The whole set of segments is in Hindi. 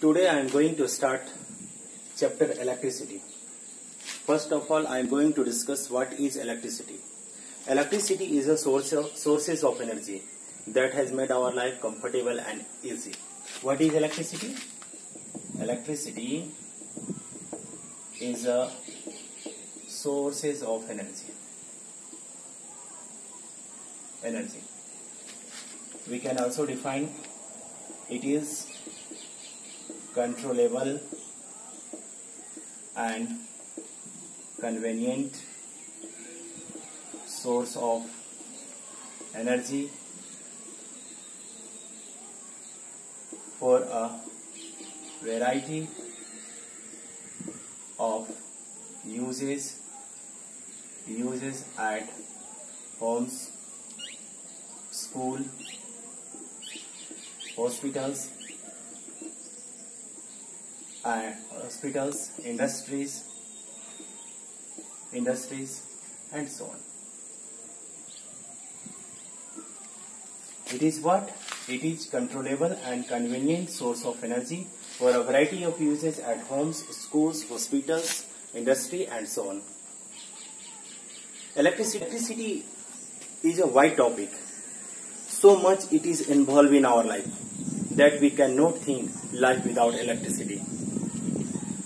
Today I am going to start chapter electricity. First of all, I am going to discuss what is electricity. Electricity is a sources of energy that has made our life comfortable and easy. What is electricity? Electricity is a sources of energy. We can also define it is controllable and convenient source of energy for a variety of uses at homes, school, hospitals, industries, and so on. It is what? It is controllable and convenient source of energy for a variety of uses at homes, schools, hospitals, industry, and so on. Electricity is a wide topic. So much it is involved in our life that we cannot think life without electricity.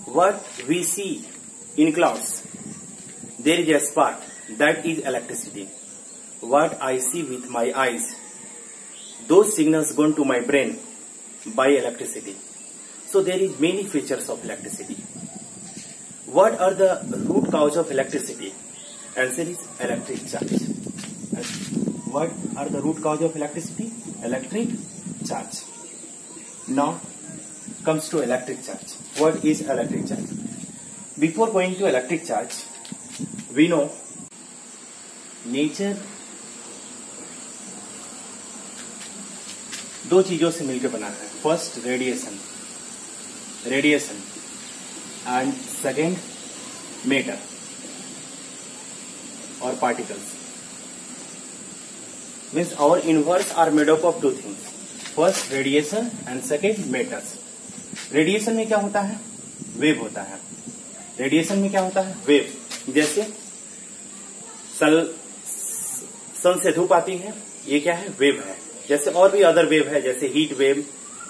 What we see in clouds, there is a spark, that is electricity. What I see with my eyes, those signals go to my brain by electricity. So there is many features of electricity. What are the root cause of electricity? Answer is electric charge. What are the root cause of electricity? Electric charge. Now comes to electric charge. What is electric charge? Before going to electric charge, we know nature दो चीजों से मिलकर बना है. First radiation and second matter और particles. Means our universe are made up of two things. First radiation and second matters. Radiation में क्या होता है? वेव होता है. रेडिएशन में क्या होता है? वेव. जैसे सन से धूप आती है, ये क्या है? वेव है. जैसे और भी अदर वेव है, जैसे हीट वेव,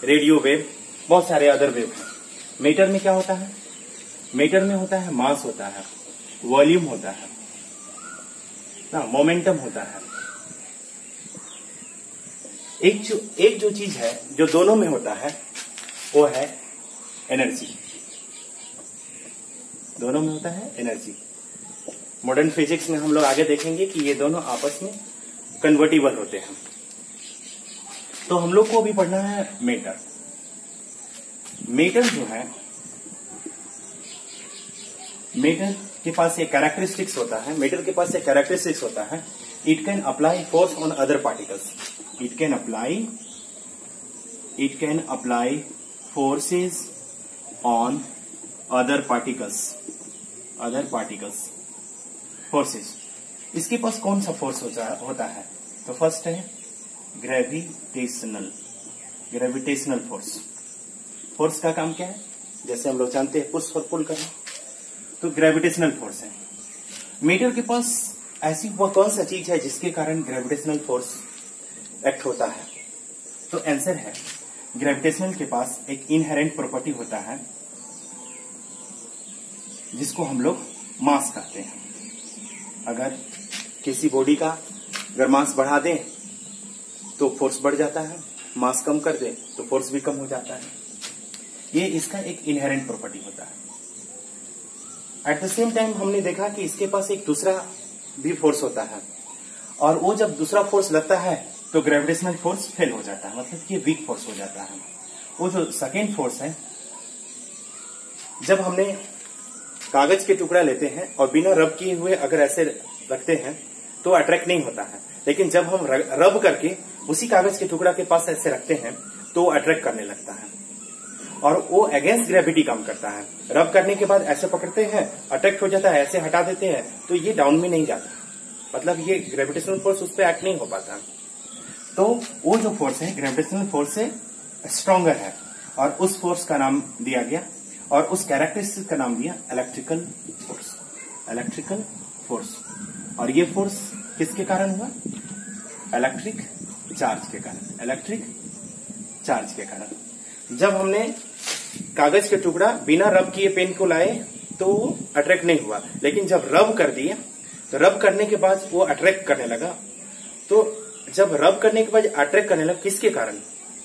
रेडियो वेव, बहुत सारे अदर वेव है. मैटर में क्या होता है? मैटर में होता है मास होता है, वॉल्यूम होता है ना, मोमेंटम होता है. एक जो चीज है जो दोनों में होता है वो है एनर्जी. दोनों में होता है एनर्जी. मॉडर्न फिजिक्स में हम लोग आगे देखेंगे कि ये दोनों आपस में कन्वर्टिबल होते हैं. तो हम लोग को अभी पढ़ना है मैटर. मैटर जो है, मैटर के पास एक कैरेक्टरिस्टिक्स होता है. मैटर के पास एक कैरेक्टरिस्टिक्स होता है. It can apply force on other particles. It can apply forces on other particles. Forces. इसके पास कौन सा फोर्स होता है? तो फर्स्ट है ग्रेविटेशनल फोर्स. फोर्स का काम क्या है? जैसे हम लोग जानते हैं पुश और पुल करना, तो ग्रेविटेशनल फोर्स है. मीटर के पास ऐसी वह कौन सा चीज है जिसके कारण ग्रेविटेशनल फोर्स एक्ट होता है? तो आंसर है ग्रेविटेशनल के पास एक इनहेरेंट प्रॉपर्टी होता है जिसको हम लोग मास कहते हैं. अगर किसी बॉडी का अगर मास बढ़ा दें तो फोर्स बढ़ जाता है, मास कम कर दे तो फोर्स भी कम हो जाता है. ये इसका एक इनहेरेंट प्रॉपर्टी होता है. एट द सेम टाइम हमने देखा कि इसके पास एक दूसरा भी फोर्स होता है, और वो जब दूसरा फोर्स लगता है तो ग्रेविटेशनल फोर्स फेल हो जाता है, मतलब ये वीक फोर्स हो जाता है. वो जो सेकेंड फोर्स है, जब हमने कागज के टुकड़ा लेते हैं और बिना रब किए हुए अगर ऐसे रखते हैं तो अट्रैक्ट नहीं होता है, लेकिन जब हम रब करके उसी कागज के टुकड़ा के पास ऐसे रखते हैं तो अट्रैक्ट करने लगता है, और वो अगेंस्ट ग्रेविटी काम करता है. रब करने के बाद ऐसे पकड़ते हैं, अट्रैक्ट हो जाता है, ऐसे हटा देते हैं तो ये डाउन में नहीं जाता, मतलब ये ग्रेविटेशनल फोर्स उस पर एक्ट नहीं हो पाता. तो वो जो फोर्स है ग्रेविटेशनल फोर्स से स्ट्रॉन्गर है, और उस फोर्स का नाम दिया गया और उस कैरेक्टरिस्टिक का नाम दिया इलेक्ट्रिकल फोर्स। Electrical force. और ये फोर्स किसके कारण हुआ? इलेक्ट्रिक चार्ज के कारण। इलेक्ट्रिक चार्ज के कारण। जब हमने कागज के टुकड़ा बिना रब किए पेन को लाए तो अट्रैक्ट नहीं हुआ, लेकिन जब रब कर दिए तो रब करने के बाद वो अट्रैक्ट करने लगा। तो जब रब करने के बाद अट्रैक्ट करने लगा, किसके कारण?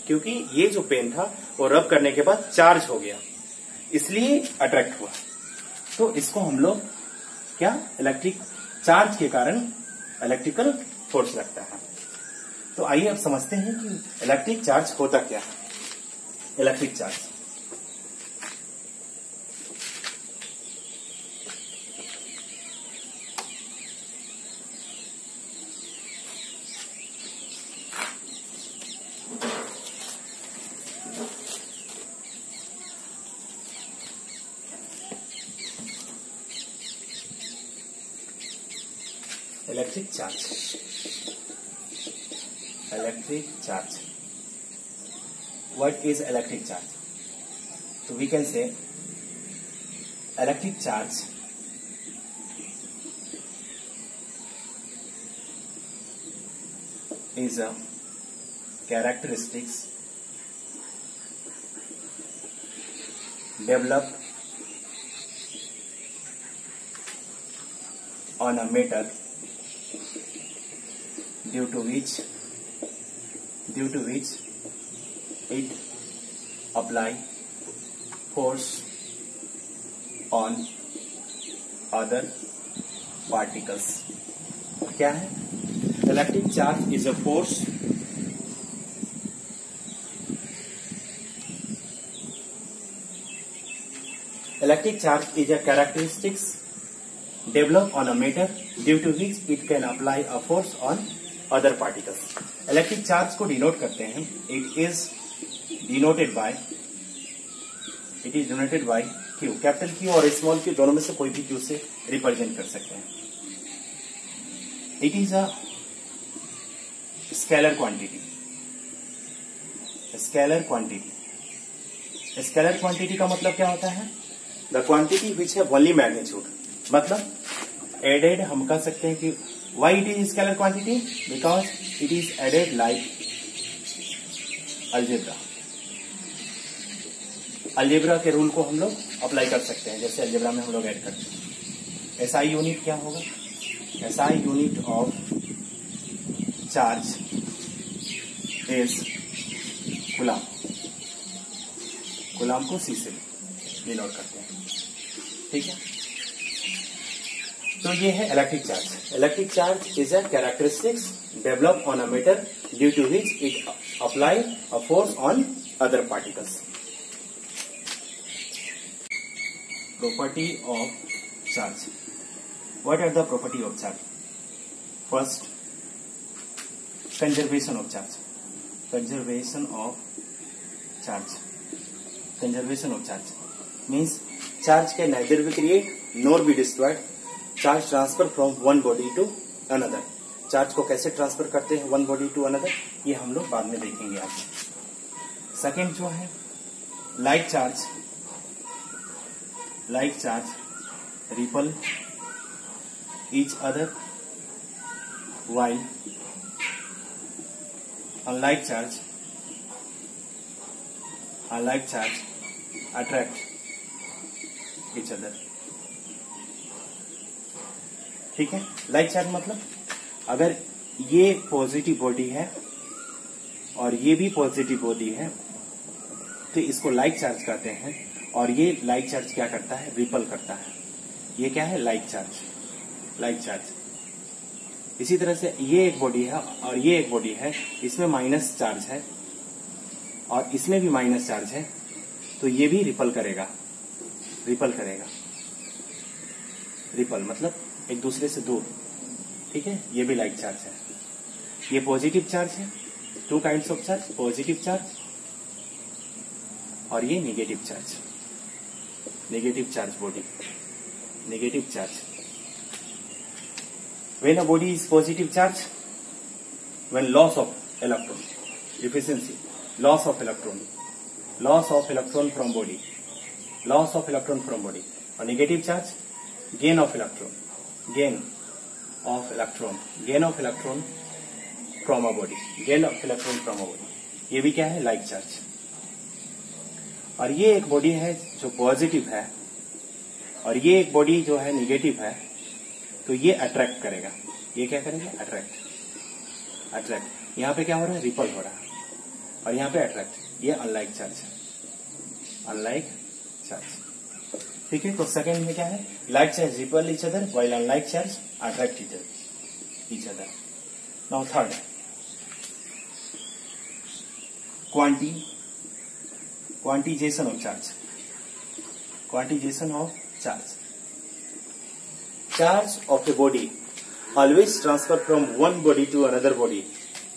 क्योंकि ये जो पेन था वो रब करने के बाद चार्ज हो गया, इसलिए अट्रैक्ट हुआ। तो इसको हम लोग क्या, इलेक्ट्रिक चार्ज के कारण इलेक्ट्रिकल फोर्स लगता है। तो आइए अब समझते हैं कि इलेक्ट्रिक चार्ज होता क्या है। Electric charge electric charge. Electric charge. What is electric charge? So we can say electric charge is a characteristics developed on a matter due to which it apply force on other particles. क्या है? Electric charge is a force electric charge is a characteristics developed on a matter due to which it can apply a force on other particles. Electric charge को डिनोट करते हैं, it is denoted by Q. Capital Q और स्मॉल क्यू दोनों में से कोई भी क्यू से रिप्रेजेंट कर सकते हैं। It is a scalar quantity. Scalar quantity का मतलब क्या होता है? द क्वांटिटी विच है ओनली मैग्नीट्यूड। मतलब एडेड हम कह सकते हैं कि why it is scalar quantity? Because it is added like algebra. Algebra के रूल को हम लोग अप्लाई कर सकते हैं, जैसे अलजेब्रा में हम लोग ऐड करते हैं। एसआई यूनिट क्या होगा? SI unit of charge is coulomb. Coulomb को सी से डिनोट करते हैं, ठीक है। तो ये है electric charge. Electric charge is a characteristics develop on a matter due to which it apply a force on other particles. Property of charge. What are the property of charge? First, conservation of charge. Conservation of charge means charge can neither be created nor be destroyed. Charge transfer from one body to another. Charge को कैसे ट्रांसफर करते हैं वन बॉडी टू अनदर, ये हम लोग बाद में देखेंगे आगे। सेकेंड जो है like charge ripple each other while unlike charge attract each other. ठीक है। लाइक चार्ज मतलब अगर ये पॉजिटिव बॉडी है और ये भी पॉजिटिव बॉडी है तो इसको लाइक चार्ज कहते हैं। और ये लाइक चार्ज क्या करता है? रिपल करता है। ये क्या है? Like charge. इसी तरह से ये एक बॉडी है और ये एक बॉडी है, इसमें माइनस चार्ज है और इसमें भी माइनस चार्ज है, तो ये भी रिपल करेगा। रिपल मतलब एक दूसरे से दूर, ठीक है। ये भी लाइक चार्ज है। ये पॉजिटिव चार्ज है। Two kinds of charge, positive charge और ये negative charge body. Negative charge when a body is positive charge, when loss of electron, deficiency, loss of electron loss of electron from body, loss of electron from body, और negative charge gain of electron, gain of electron, gain of electron from a body, gain of electron from a body. ये भी क्या है, लाइक चार्ज। और ये एक बॉडी है जो पॉजिटिव है और ये एक बॉडी जो है निगेटिव है, तो ये अट्रैक्ट करेगा। ये क्या करेगा, अट्रैक्ट, अट्रैक्ट। यहाँ पे क्या हो रहा है, रिपल हो रहा है, और यहाँ पे अट्रैक्ट। ये अनलाइक चार्ज है, अनलाइक चार्ज। ठीक है, तो सेकंड में क्या है, like charge ripple each other while unlike charge attract each other. Now third, quantization of charge, quantization of charge. Charge of a body always transfer from one body to another body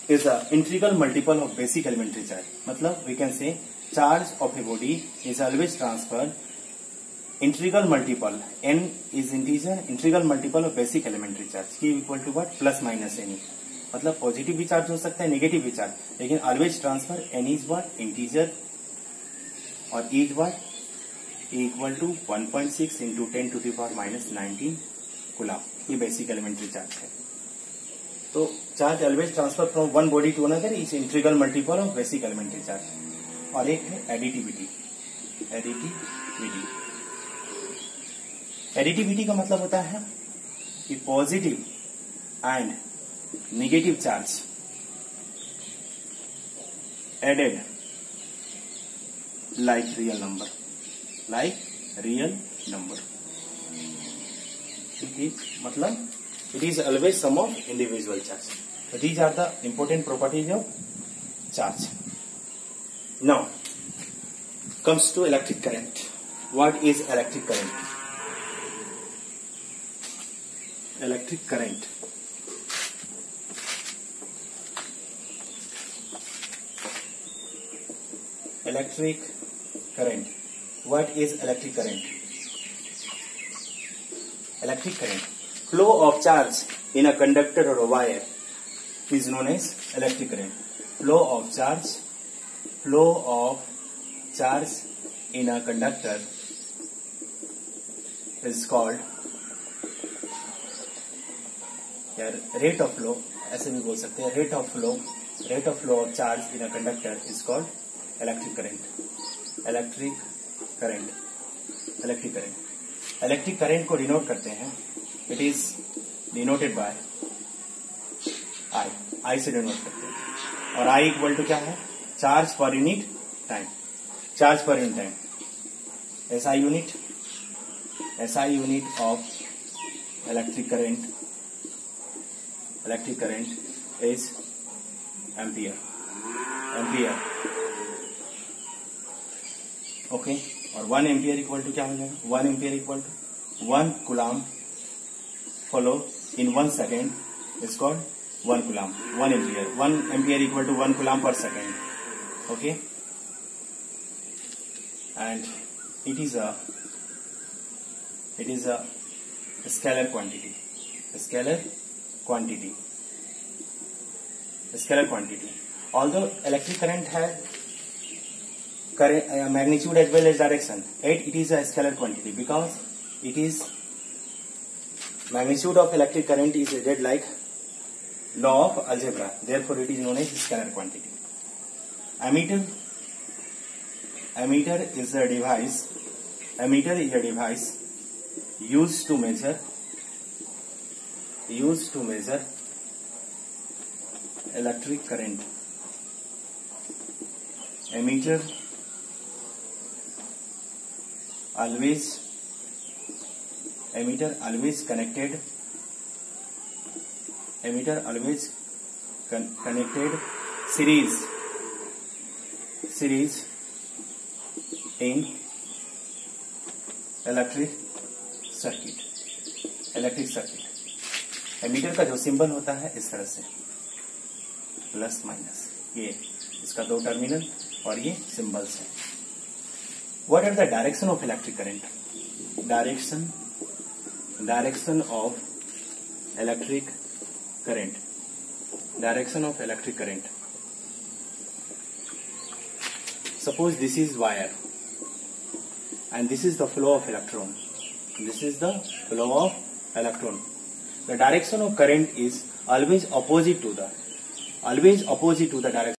is the integral multiple of basic elementary charge. मतलब we can say charge of a body is always transferred integral multiple, n is integer, integral multiple of basic elementary charge, q equal to what, plus minus n. मतलब पॉजिटिव भी चार्ज हो सकता है, नेगेटिव भी चार्ज, लेकिन always transfer n is what, integer, और is what, equal to 1.6 into 10 to the power minus 19 coulomb. ये बेसिक एलिमेंट्री चार्ज है। तो charge always transfer from one body to another is integral multiple of basic elementary charge. और एक है एडिटिविटी, एडिटिविटी। एडिटिविटी का मतलब होता है कि positive and negative charge added like real number, like real number. It is मतलब it is always sum of individual charge. So these are the important properties of charge. Now comes to electric current. What is electric current? Electric current. Electric current. What is electric current? Electric current, flow of charge in a conductor or a wire is known as electric current. Flow of charge in a conductor is called, यार rate of flow ऐसे भी बोल सकते हैं, rate of flow of charge in a conductor is called electric current. Electric current को डिनोट करते हैं, इट इज डिनोटेड बाय आई से डिनोट करते हैं। और आई इक्वल टू क्या है, charge per unit time, charge per unit time, SI unit of electric current is ampere. Okay, और 1 एम्पियर इक्वल टू क्या हो जाएगा, 1 ampere equal to 1 coulomb follow in 1 second is called 1 coulomb. 1 ampere equal to 1 coulomb per second. Okay, and it is a scalar quantity. Although electric current है magnitude as well as direction, yet it is a scalar quantity because it is magnitude of electric current is read like law of algebra, therefore it is known as scalar quantity. Ammeter is a device used to measure electric current. Ammeter always connected series in electric circuit। Ammeter का जो सिंबल होता है इस तरह से, प्लस माइनस, ये इसका 2 टर्मिनल और ये सिंबल्स है। What are the direction of electric current? Direction of electric current. suppose this is wire and this is the flow of electron. This is the flow of electron. The direction of current is always opposite to the direction